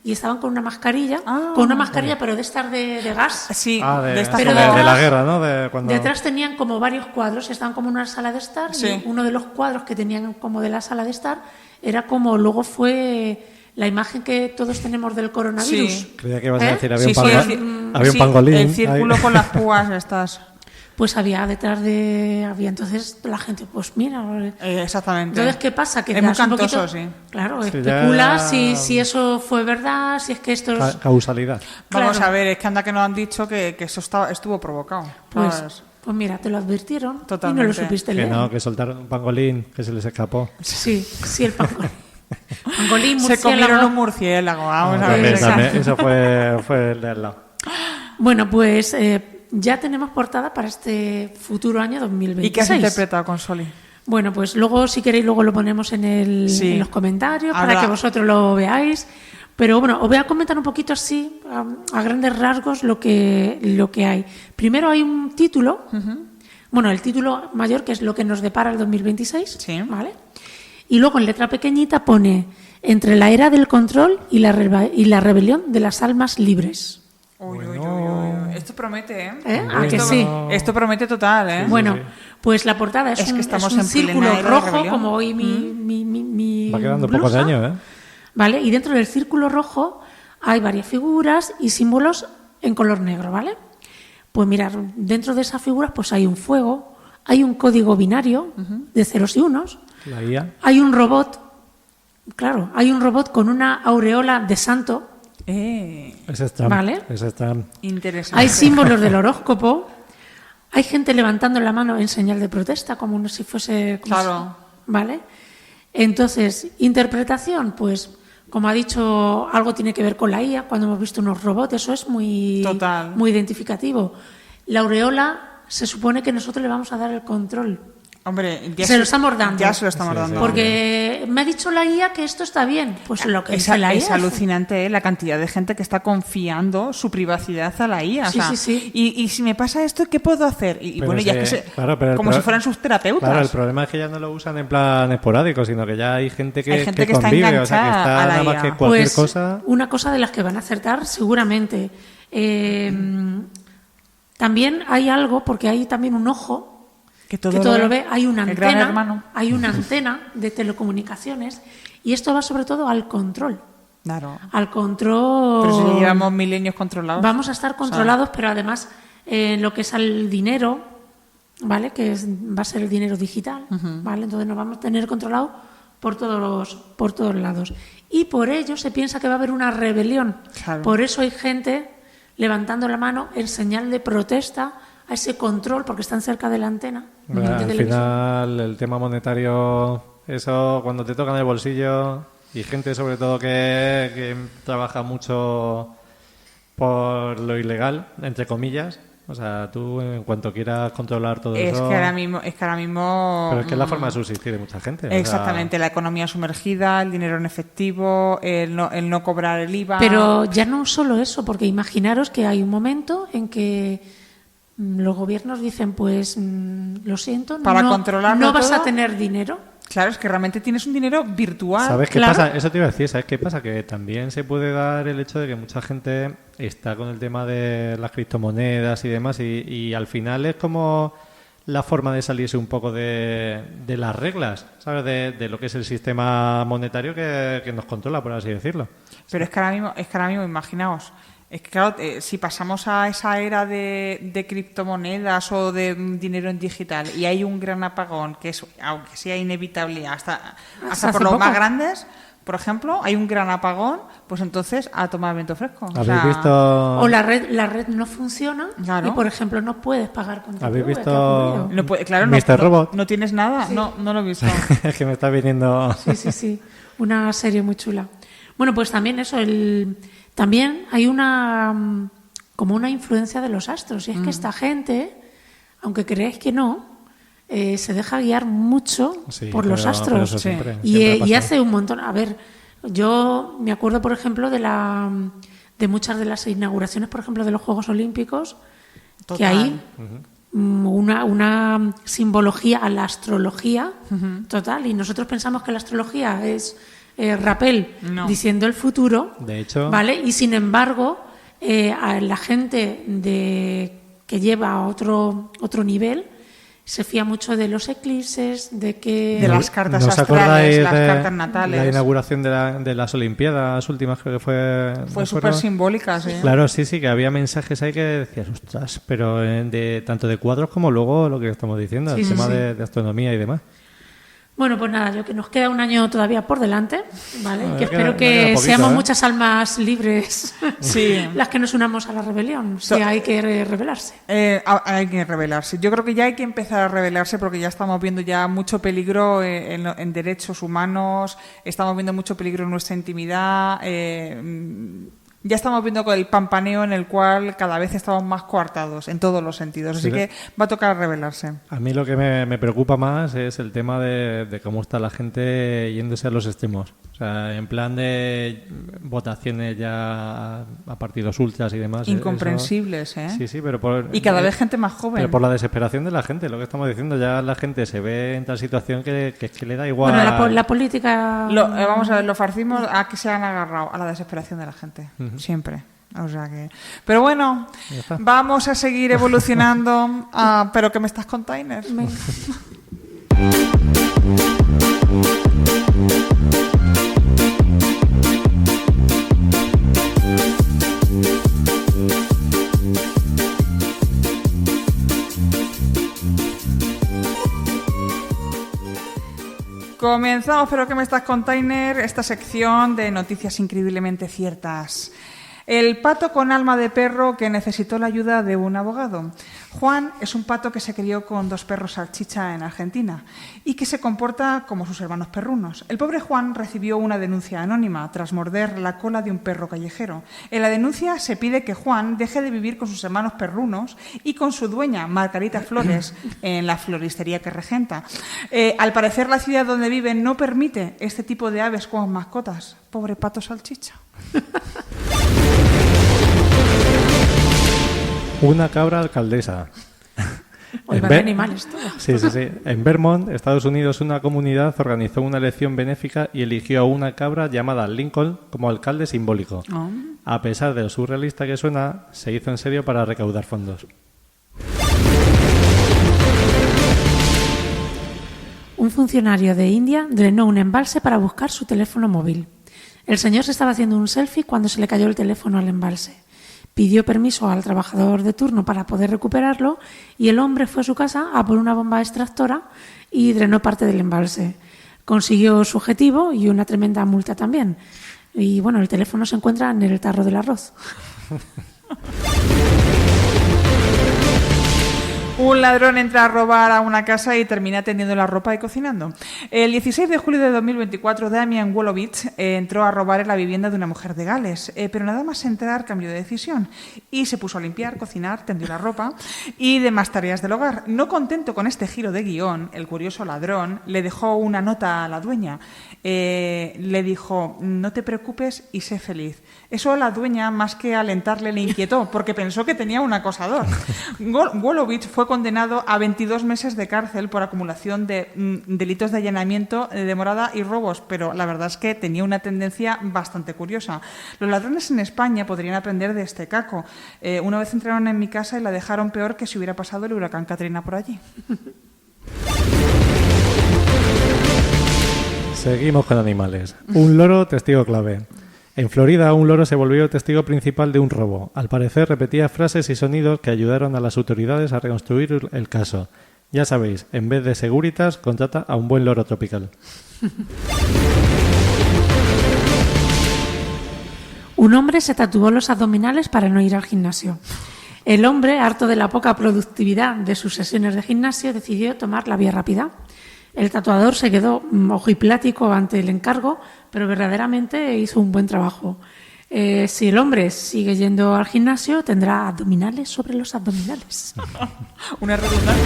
y estaban con una mascarilla, Ah. con una mascarilla pero de estas de gas. Sí, De, de esta Pero de- como- de la detrás- guerra, ¿no? De cuando... Detrás tenían como varios cuadros, estaban como en una sala de estar Sí. y uno de los cuadros que tenían como de la sala de estar era como luego fue la imagen que todos tenemos del coronavirus. Sí. Creía que ibas a ¿Eh? decir, había Sí, un, sí, había un sí, pangolín. el círculo ahí. con las púas estas. Pues había entonces la gente, pues mira. Exactamente. Entonces, ¿qué pasa? Que Es te muy das un cantoso, poquito, sí. claro, Sí, especulas ya- si eso fue verdad, si es que esto es... Causalidad. Vamos claro. a ver, es que anda que nos han dicho que eso estuvo provocado. Pues, ¿sabes? pues mira, te lo advirtieron y no Totalmente. lo supiste Que leer. no, que soltaron un pangolín que se les escapó. Sí, sí, el pangolín. Pangolín, Se comieron murciélago. un murciélago, vamos a También, ver. Exacto. eso fue el de al lado. Bueno, pues ya tenemos portada para este futuro año 2026. ¿Y qué has interpretado con Soli? Bueno, pues luego, si queréis, luego lo ponemos en Sí. en los comentarios Ahora- para que vosotros lo veáis. Pero bueno, os voy a comentar un poquito así, a grandes rasgos, lo que hay. Primero hay un título, bueno, el título mayor, que es lo que nos depara el 2026, Sí. ¿vale? Y luego en letra pequeñita pone entre la era del control y la rebelión de las almas libres. Uy, uy, uy, Bueno. uy. Esto promete, ¿eh? ¿A que sí? Esto promete total, ¿eh? Bueno, pues la portada es que estamos un en plena círculo era de rojo, rebelión. como hoy mi Va quedando blusa, pocos años, ¿eh? ¿vale? Y dentro del círculo rojo hay varias figuras y símbolos en color negro, ¿vale? Pues mirad, dentro de esas figuras pues hay un fuego, hay un código binario de ceros y unos, La IA. hay un robot, claro, hay un robot con una aureola de santo, Ese está. Vale. Ese está. Interesante. hay símbolos del horóscopo, hay gente levantando la mano en señal de protesta, como si fuese... Claro. ¿Vale? Entonces, interpretación, pues, como ha dicho, algo tiene que ver con la IA, cuando hemos visto unos robots, eso es muy, Total. muy identificativo. La aureola, se supone que nosotros le vamos a dar el control. Hombre, Se lo estamos dando. Ya se lo estamos Sí, dando. sí. Porque me ha dicho la IA que esto está bien. Pues lo que Es, dice la IA. es alucinante, ¿eh? La cantidad de gente que está confiando su privacidad a la IA. Sí, o sea, sí, sí. Y si me pasa esto, ¿qué puedo hacer? Y Pero bueno, ya es sí, que claro, pero el como pro- si fueran sus terapeutas. Claro, el problema es que ya no lo usan en plan esporádico, sino que ya hay gente que, Hay gente que está convive, o sea, que enganchada está a la nada más IA. que cualquier Pues cosa. una cosa de las que van a acertar seguramente. También hay algo, porque hay también un ojo que que todo lo ve, hay una el gran antena, hermano. hay una antena de telecomunicaciones y esto va sobre todo al control. Claro. Al control. Pero si llevamos milenios controlados. Vamos a estar controlados, pero además lo que es al dinero, ¿vale? Va a ser el dinero digital, ¿vale? Entonces nos vamos a tener controlado por todos lados. Y por ello se piensa que va a haber una rebelión. Claro. Por eso hay gente levantando la mano en señal de protesta a ese control, porque están cerca de la antena. Bueno, de al televisión. final, el tema monetario, eso cuando te tocan el bolsillo, y gente sobre todo que trabaja mucho por lo ilegal, entre comillas, o sea, tú en cuanto quieras controlar todo Es eso... que ahora mismo... Pero es que es la forma de subsistir de mucha gente. o sea, Exactamente, la economía sumergida, el dinero en efectivo, el no cobrar el IVA. Pero ya no solo eso, porque imaginaros que hay un momento en que los gobiernos dicen, pues lo siento, Para no, controlarlo no vas todo. a tener dinero. Claro, es que realmente tienes un dinero virtual. ¿Sabes qué Claro. pasa? Eso te iba a decir, ¿sabes qué pasa? Que también se puede dar el hecho de que mucha gente está con el tema de las criptomonedas y demás y al final es como la forma de salirse un poco de las reglas, ¿sabes? De lo que es el sistema monetario que nos controla, por así decirlo. Pero es que ahora mismo, imaginaos, es que claro, si pasamos a esa era de criptomonedas o de dinero en digital y hay un gran apagón, que es, aunque sea inevitable hasta Hasta por hace los poco. más grandes, por ejemplo, hay un gran apagón, pues entonces a tomar viento fresco. O ¿Habéis sea, visto...? O la red no funciona Claro. y, por ejemplo, no puedes pagar con tu ¿Habéis TV, visto- ¿qué ha ocurrido? No puede- claro, Mr. Robot? no tienes nada, no lo he visto. Es que me está viniendo... Sí, sí, sí. Una serie muy chula. Bueno, pues también eso, también hay como una influencia de los astros. Y es que esta gente, aunque creáis que no, se deja guiar mucho Sí, por los pero astros. eso siempre- y, siempre ha y pasado. hace un montón. A ver, yo me acuerdo, por ejemplo, de muchas de las inauguraciones, por ejemplo, de los Juegos Olímpicos, que Total. hay una simbología a la astrología total. Y nosotros pensamos que la astrología es Rapel No. diciendo el futuro, De hecho- ¿vale? Y sin embargo, a la gente que lleva a otro nivel se fía mucho de los eclipses, De las cartas ¿No os astrales, acordáis las de cartas natales. la inauguración de las Olimpiadas últimas, creo que fue... Fue ¿no súper fueron? simbólica, sí. Claro, sí, que había mensajes ahí que decías, ostras, pero tanto de cuadros como luego lo que estamos diciendo, Sí, el sí, tema sí. de astronomía y demás. Bueno, pues nada, yo que nos queda un año todavía por delante, ¿vale? Bueno, Que queda- espero queda que poquito, seamos ¿eh? muchas almas libres Sí. las que nos unamos a la rebelión, si hay que rebelarse. Hay que rebelarse. Yo creo que ya hay que empezar a rebelarse porque ya estamos viendo ya mucho peligro en derechos humanos, estamos viendo mucho peligro en nuestra intimidad. Ya estamos viendo con el pampaneo en el cual cada vez estamos más coartados en todos los sentidos. Así Sí, que va a tocar rebelarse. A mí lo que me preocupa más es el tema de cómo está la gente yéndose a los extremos. O sea, en plan de votaciones ya a partidos ultras y demás. Incomprensibles, eso, sí, pero y cada vez gente más joven. Pero por la desesperación de la gente, lo que estamos diciendo, ya la gente se ve en tal situación que es que le da igual. Bueno, la política... vamos a ver, los fascismos a que se han agarrado a la desesperación de la gente, siempre. O sea que... Pero bueno, vamos a seguir evolucionando. Pero que me estás containers. Comenzamos, pero que me estás container, esta sección de noticias increíblemente ciertas. El pato con alma de perro que necesitó la ayuda de un abogado. Juan es un pato que se crió con 2 perros salchicha en Argentina y que se comporta como sus hermanos perrunos. El pobre Juan recibió una denuncia anónima tras morder la cola de un perro callejero. En la denuncia se pide que Juan deje de vivir con sus hermanos perrunos y con su dueña, Margarita Flores, en la floristería que regenta. Al parecer, la ciudad donde vive no permite este tipo de aves como mascotas. Pobre pato salchicha. Una cabra alcaldesa. Hoy van animales todos. Sí. En Vermont, Estados Unidos, una comunidad organizó una elección benéfica y eligió a una cabra llamada Lincoln como alcalde simbólico. Oh. A pesar de lo surrealista que suena, se hizo en serio para recaudar fondos. Un funcionario de India drenó un embalse para buscar su teléfono móvil. El señor se estaba haciendo un selfie cuando se le cayó el teléfono al embalse. Pidió permiso al trabajador de turno para poder recuperarlo y el hombre fue a su casa a por una bomba extractora y drenó parte del embalse. Consiguió su objetivo y una tremenda multa también. Y bueno, el teléfono se encuentra en el tarro del arroz. Un ladrón entra a robar a una casa y termina tendiendo la ropa y cocinando. El 16 de julio de 2024, Damian Wolowitz entró a robar en la vivienda de una mujer de Gales, pero nada más entrar cambió de decisión y se puso a limpiar, cocinar, tendió la ropa y demás tareas del hogar. No contento con este giro de guión, el curioso ladrón le dejó una nota a la dueña. Le dijo: no te preocupes y sé feliz. Eso a la dueña, más que alentarle, le inquietó porque pensó que tenía un acosador. Wolowitz fue condenado a 22 meses de cárcel por acumulación de delitos de allanamiento de morada y robos, pero la verdad es que tenía una tendencia bastante curiosa. Los ladrones en España podrían aprender de este caco. Una vez entraron en mi casa y la dejaron peor que si hubiera pasado el huracán Katrina por allí. Seguimos con animales. Un loro testigo clave. En Florida, un loro se volvió testigo principal de un robo. Al parecer, repetía frases y sonidos que ayudaron a las autoridades a reconstruir el caso. Ya sabéis, en vez de Seguritas, contrata a un buen loro tropical. Un hombre se tatuó los abdominales para no ir al gimnasio. El hombre, harto de la poca productividad de sus sesiones de gimnasio, decidió tomar la vía rápida. El tatuador se quedó ojiplático ante el encargo, pero verdaderamente hizo un buen trabajo. Si el hombre sigue yendo al gimnasio, tendrá abdominales sobre los abdominales. Una redundancia.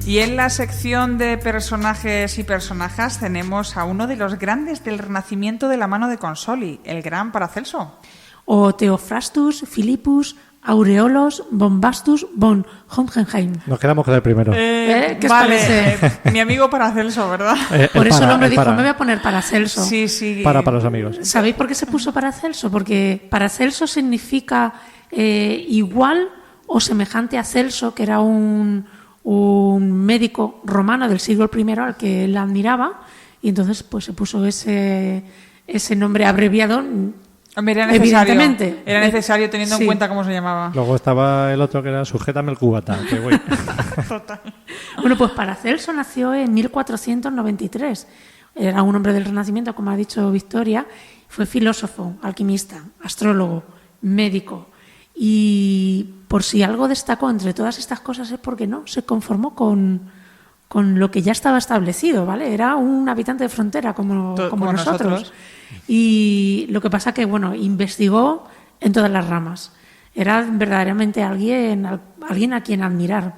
Y en la sección de personajes y personajas tenemos a uno de los grandes del Renacimiento de la mano de Consoli, el gran Paracelso. O Theophrastus, Philippus, Aureolos, Bombastus, von Hohenheim. Nos quedamos con el primero. ¿Qué os Vale, parece? Mi amigo Paracelso, ¿verdad? Por eso el hombre dijo, me voy a poner Paracelso. Sí, sí. Para los amigos. ¿Sabéis por qué se puso Paracelso? Porque Paracelso significa igual o semejante a Celso, que era un médico romano del siglo I al que él admiraba, y entonces pues se puso ese nombre abreviado. Hombre, era necesario, evidentemente. Era necesario teniendo Sí. en cuenta cómo se llamaba. Luego estaba el otro que era sujétame el cubata. Que voy. Total. Bueno, pues Paracelso nació en 1493. Era un hombre del Renacimiento, como ha dicho Victoria. Fue filósofo, alquimista, astrólogo, médico. Y por si algo destacó entre todas estas cosas es porque no se conformó con lo que ya estaba establecido, ¿vale? Era un habitante de frontera como nosotros. Y lo que pasa que, bueno, investigó en todas las ramas. Era verdaderamente alguien a quien admirar.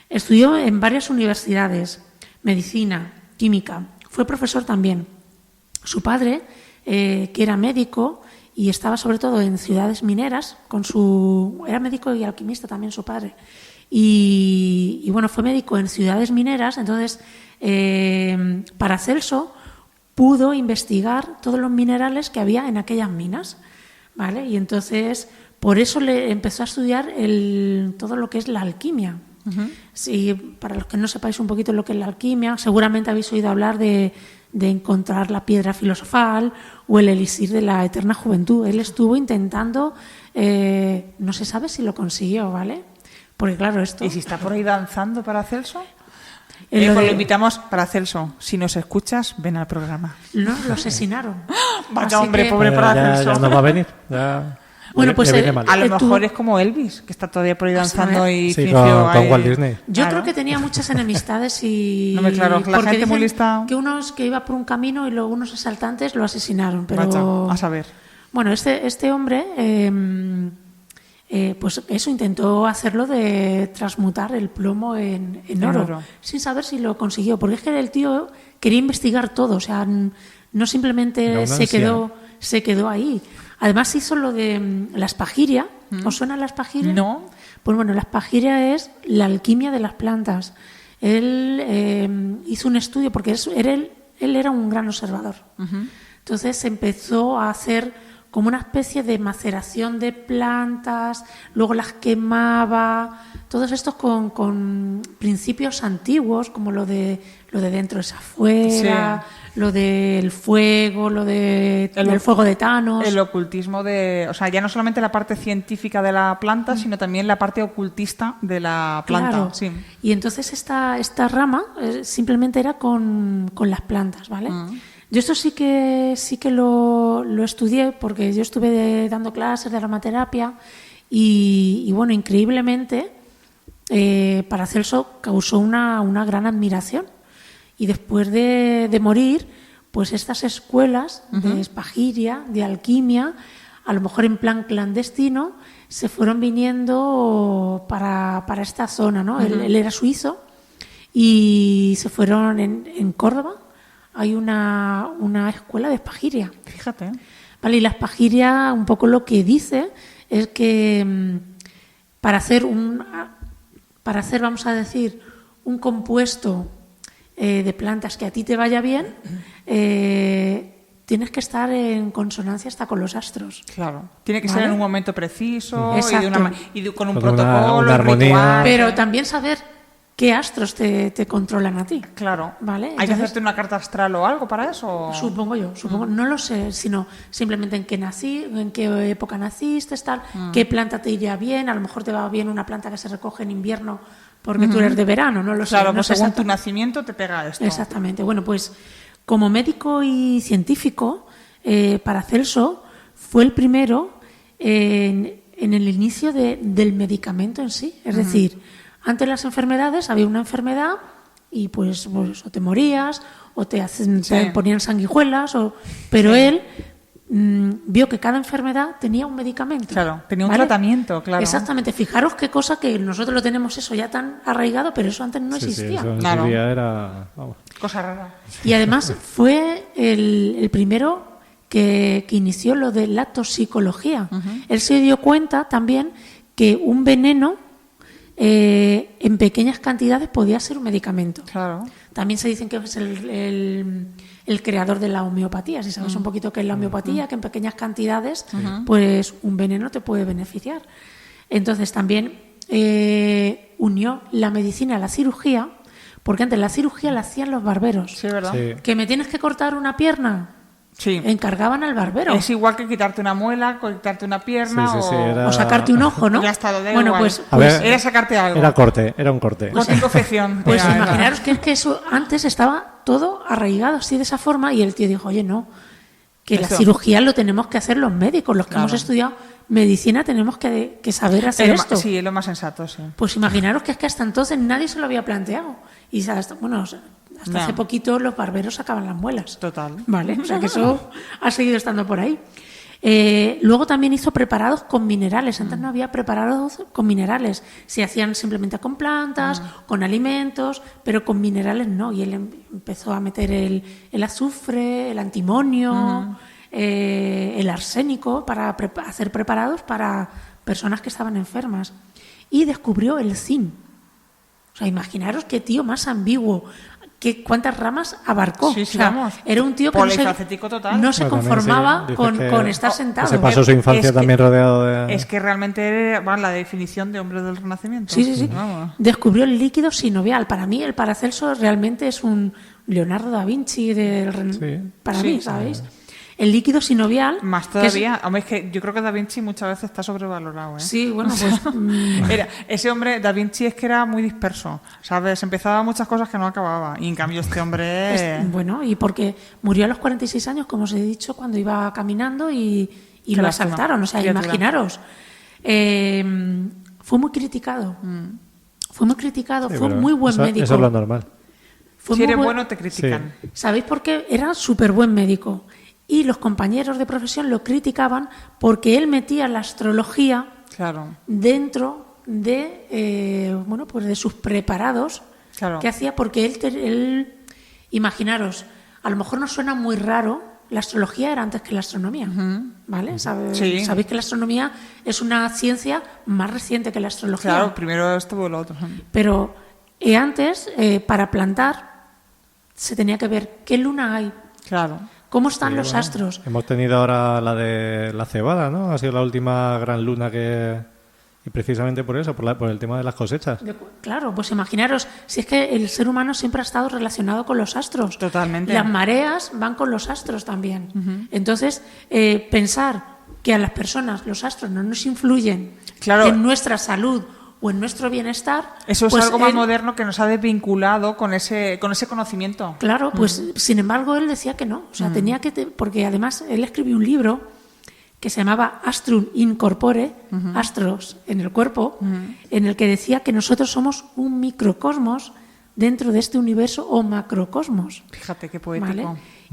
Estudió en varias universidades, medicina, química. Fue profesor también. Su padre, que era médico y estaba sobre todo en ciudades mineras, era médico y alquimista también su padre. Y bueno, fue médico en ciudades mineras, entonces Paracelso pudo investigar todos los minerales que había en aquellas minas, ¿vale? Y entonces por eso le empezó a estudiar todo lo que es la alquimia. Uh-huh. Sí, para los que no sepáis un poquito lo que es la alquimia, seguramente habéis oído hablar de encontrar la piedra filosofal o el elixir de la eterna juventud. Él estuvo intentando, no se sabe si lo consiguió, ¿vale? Porque claro, esto... ¿Y si está por ahí danzando Paracelso? Pues lo invitamos, Paracelso. Si nos escuchas, ven al programa. No, lo asesinaron. Vaya hombre, pobre Paracelso. Ya no va a venir. Ya... Bueno, pues a lo mejor es como Elvis, que está todavía por ahí danzando y sí, fingió con Walt Disney. Yo creo que tenía muchas enemistades y... No me claro, la gente muy lista... que iba por un camino y luego unos asaltantes lo asesinaron, pero... Vaya, a saber. Bueno, este hombre, pues eso, intentó hacerlo de transmutar el plomo en oro, sin saber si lo consiguió, porque es que el tío quería investigar todo, o sea, no simplemente se quedó ahí. Además hizo lo de la espagiria. ¿Os suena la espagiria? No. Pues bueno, la espagiria es la alquimia de las plantas. Él hizo un estudio, porque él era un gran observador. Uh-huh. Entonces empezó a hacer como una especie de maceración de plantas, luego las quemaba, todos estos con principios antiguos, como lo de dentro es afuera, sí. Lo del fuego, el fuego de Thanos. El ocultismo o sea, ya no solamente la parte científica de la planta, sino también la parte ocultista de la planta. Claro. Sí. Y entonces esta rama simplemente era con las plantas, ¿vale? Yo esto sí que lo estudié porque yo estuve dando clases de aromaterapia y bueno, increíblemente Paracelso causó una gran admiración. Y después de morir, pues estas escuelas de espagiria, de alquimia, a lo mejor en plan clandestino, se fueron viniendo para esta zona, ¿no? Él era suizo y se fueron en Córdoba. Hay una escuela de espagiria. Fíjate. Vale, y la espagiria un poco lo que dice es que para hacer, vamos a decir, un compuesto de plantas que a ti te vaya bien, tienes que estar en consonancia hasta con los astros. Claro. Tiene que ser en un momento preciso y con un con protocolo, una armonía. ritual. Pero también saber qué astros te controlan a ti. Claro. ¿Vale? ¿Hay que hacerte una carta astral o algo para eso? Supongo. No lo sé, sino simplemente en qué época naciste, tal, qué planta te iría bien. A lo mejor te va bien una planta que se recoge en invierno porque tú eres de verano, no lo sé. Claro, no sé según tu nacimiento te pega esto. Exactamente. Bueno, pues como médico y científico, Paracelso fue el primero en el inicio del medicamento en sí. Es decir, antes las enfermedades, había una enfermedad y pues o te morías o te ponían sanguijuelas, pero él vio que cada enfermedad tenía un medicamento. Claro, tenía un tratamiento, claro. Exactamente. Fijaros qué cosa que nosotros lo tenemos eso ya tan arraigado, pero eso antes no existía. Sí, eso en su día era... Vamos. Cosa rara. Y además fue el primero que inició lo de la toxicología. Él se dio cuenta también que un veneno en pequeñas cantidades podía ser un medicamento. Claro. También se dicen que es el creador de la homeopatía. Si sabes un poquito qué es la homeopatía, que en pequeñas cantidades pues un veneno te puede beneficiar. Entonces también unió la medicina a la cirugía, porque antes la cirugía la hacían los barberos. Sí, ¿verdad? Sí. Que me tienes que cortar una pierna. Sí. Encargaban al barbero. Es igual que quitarte una muela, quitarte una pierna o sacarte un ojo, ¿no? Ya está, lo de bueno, igual. pues era sacarte algo. Era un corte. Corte y confección. Pues imaginaros que es que eso antes estaba todo arraigado así de esa forma y el tío dijo, oye, no, que la Esto. cirugía lo tenemos que hacer los médicos, los que hemos estudiado medicina tenemos que saber hacer esto. Sí, es lo más sensato, sí. Pues imaginaros que es que hasta entonces nadie se lo había planteado. Y hasta hace poquito los barberos sacaban las muelas. Total. Vale, o sea que eso ha seguido estando por ahí. Luego también hizo preparados con minerales. Antes no había preparados con minerales. Se hacían simplemente con plantas, con alimentos, pero con minerales no. Y él empezó a meter el azufre, el antimonio, el arsénico para hacer preparados para personas que estaban enfermas. Y descubrió el zinc. O sea, imaginaros qué tío más ambiguo. ¿Cuántas ramas abarcó? Sí, o sea, vamos. Era un tío que Polifacético total. no se conformaba con estar sentado. Se pasó su infancia también rodeado de... Es que realmente era la definición de hombre del Renacimiento. Sí. Vamos. Descubrió el líquido sinovial. Para mí, el Paracelso realmente es un Leonardo da Vinci para mí, ¿sabéis? El líquido sinovial... Más todavía. Hombre, es que yo creo que Da Vinci muchas veces está sobrevalorado, ¿eh? Sí, bueno, pues... Ese hombre, Da Vinci, es que era muy disperso, ¿sabes? Empezaba muchas cosas que no acababa. Y en cambio este hombre... Bueno, y porque murió a los 46 años, como os he dicho, cuando iba caminando y lo lástima. asaltaron. O sea, Criatura. imaginaros. Fue muy criticado. Fue muy criticado. Sí, fue pero muy buen médico. Eso es lo normal. Fue Si muy eres buen- bueno, te critican. ¿Sabéis por qué? Era súper buen médico. Y los compañeros de profesión lo criticaban porque él metía la astrología Claro. dentro de pues de sus preparados Claro. que hacía, porque él, imaginaros, a lo mejor nos suena muy raro, la astrología era antes que la astronomía, ¿vale? Sí. Sabéis que la astronomía es una ciencia más reciente que la astrología. Claro, primero estuvo lo otro. Pero antes, para plantar, se tenía que ver qué luna hay, Claro. cómo están Sí, los bueno, astros. Hemos tenido ahora la de la cebada, ¿no? Ha sido la última gran luna y precisamente por eso, por el tema de las cosechas. Claro, pues imaginaros, si es que el ser humano siempre ha estado relacionado con los astros. Totalmente. Las mareas van con los astros también. Entonces, pensar que a las personas los astros no nos influyen Claro. en nuestra salud o en nuestro bienestar... Eso es pues algo más él- moderno que nos ha desvinculado con ese conocimiento. Claro, pues sin embargo él decía que no. O sea, tenía que... Porque además él escribió un libro que se llamaba Astrum in Corpore, Astros en el cuerpo, en el que decía que nosotros somos un microcosmos dentro de este universo o macrocosmos. Fíjate qué poético. ¿Vale?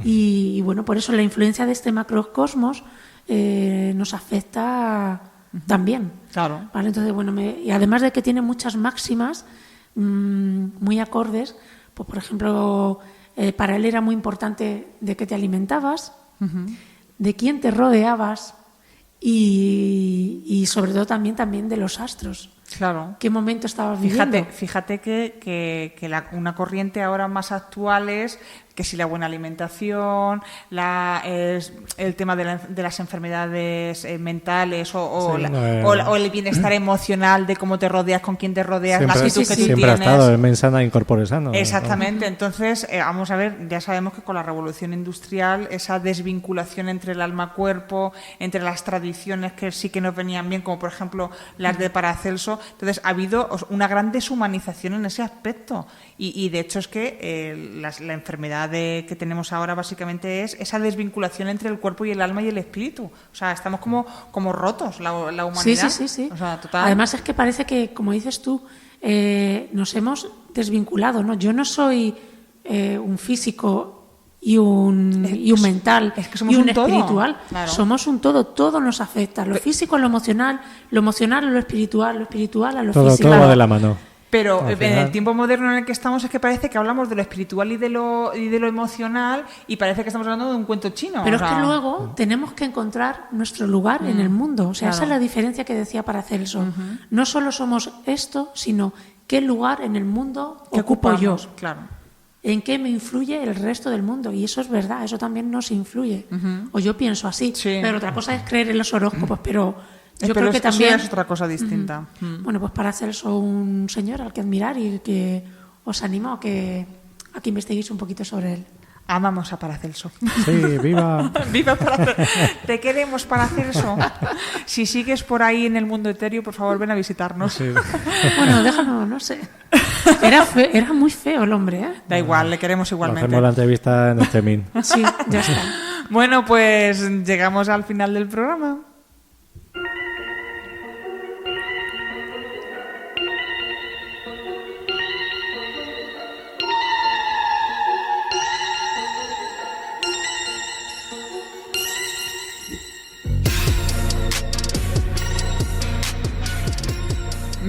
Y bueno, por eso la influencia de este macrocosmos nos afecta también. Claro. ¿Vale? Entonces, bueno, y además de que tiene muchas máximas muy acordes, pues por ejemplo, para él era muy importante de qué te alimentabas, de quién te rodeabas y sobre todo también de los astros. Claro. ¿Qué momento estabas viviendo? Fíjate que una corriente ahora más actual es que si la buena alimentación, el tema de las enfermedades mentales o el bienestar emocional de cómo te rodeas, con quién te rodeas, la actitud que tú siempre ha tienes. estado el mens sana in corpore sano. Exactamente, entonces vamos a ver, ya sabemos que con la revolución industrial esa desvinculación entre el alma-cuerpo, entre las tradiciones que sí que nos venían bien, como por ejemplo las de Paracelso, entonces ha habido una gran deshumanización en ese aspecto y de hecho es que la enfermedad que tenemos ahora básicamente es esa desvinculación entre el cuerpo y el alma y el espíritu, o sea, estamos como rotos la humanidad. Sí. O sea, total. Además es que parece que, como dices tú, nos hemos desvinculado, ¿no? Yo no soy un físico y un mental es que somos y un un todo. espiritual. Claro. Somos un todo nos afecta. Lo físico a lo emocional a lo espiritual a lo Todo físico. va de la mano. Pero Al en final- el tiempo moderno en el que estamos es que parece que hablamos de lo espiritual y de lo emocional y parece que estamos hablando de un cuento chino. Pero o sea, es que luego tenemos que encontrar nuestro lugar en el mundo. O sea, claro. esa es la diferencia que decía Paracelso. No solo somos esto, sino qué lugar en el mundo ¿qué ocupo yo. ocupamos? Claro. ¿En qué me influye el resto del mundo? Y eso es verdad, eso también nos influye. O yo pienso así. Sí. Pero otra cosa es creer en los horóscopos, pero yo Pero creo que eso también... ya es otra cosa distinta. Bueno, pues Paracelso, un señor al que admirar y que os animo a que investiguéis un poquito sobre él. Amamos a Paracelso. Sí, viva. ¡Viva Paracelso! Te queremos, Paracelso. Si sigues por ahí en el mundo etéreo, por favor, ven a visitarnos. Sí. Bueno, déjalo, no sé. Era muy feo el hombre, ¿eh? Da igual, le queremos Hacemos igualmente. la entrevista en este min. Sí, ya está. Bueno, pues llegamos al final del programa.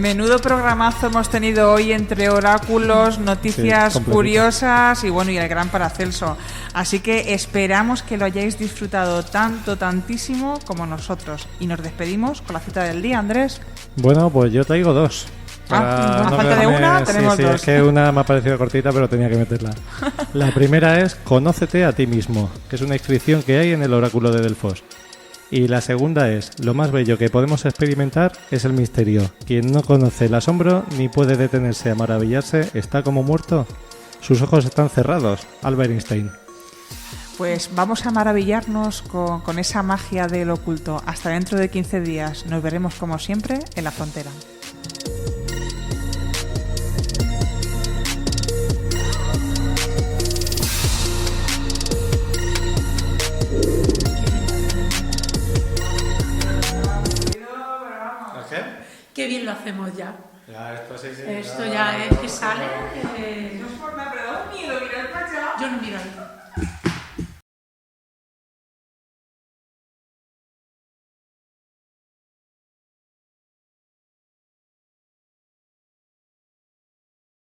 Menudo programazo hemos tenido hoy entre oráculos, noticias curiosas y bueno, y el gran Paracelso. Así que esperamos que lo hayáis disfrutado tantísimo como nosotros. Y nos despedimos con la cita del día, Andrés. Bueno, pues yo traigo dos. A falta de una, tenemos dos. Es que una me ha parecido cortita, pero tenía que meterla. La primera es Conócete a ti mismo, que es una inscripción que hay en el oráculo de Delfos. Y la segunda es, lo más bello que podemos experimentar es el misterio. Quien no conoce el asombro ni puede detenerse a maravillarse está como muerto. Sus ojos están cerrados. Albert Einstein. Pues vamos a maravillarnos con esa magia del oculto. Hasta dentro de 15 días. Nos veremos como siempre en la frontera. Qué bien lo hacemos ya. Ya, Esto ya es que sale. No es por nada, pero da un miedo mirar para allá. Yo no miro ahí.